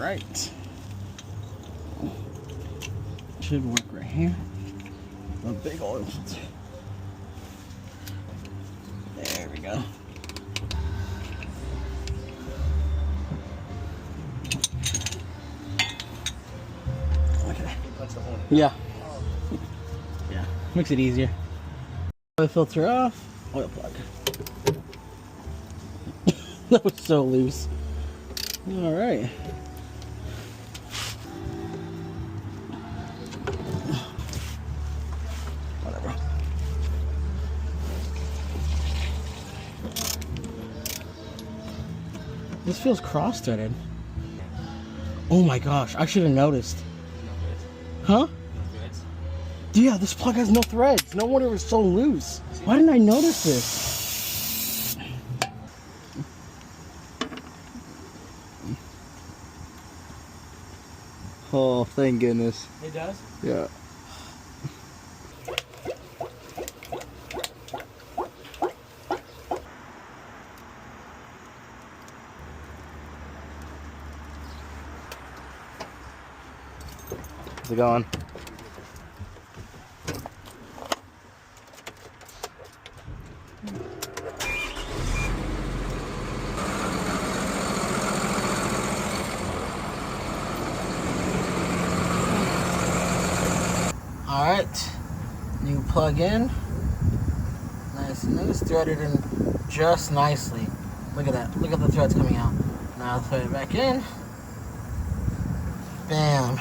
right. Should work right here. A big oil filter. There we go. Okay. Yeah. Yeah. Makes it easier. Oil filter off. Oil plug. That was so loose. All right. Whatever. This feels cross-threaded. Oh my gosh, I should have noticed. Huh? Yeah, this plug has no threads. No wonder it was so loose. Why didn't I notice this? Oh, thank goodness. It does? Yeah. How's it going? Alright, new plug in. Nice and loose, threaded in just nicely. Look at that, look at the threads coming out. Now thread it back in. Bam.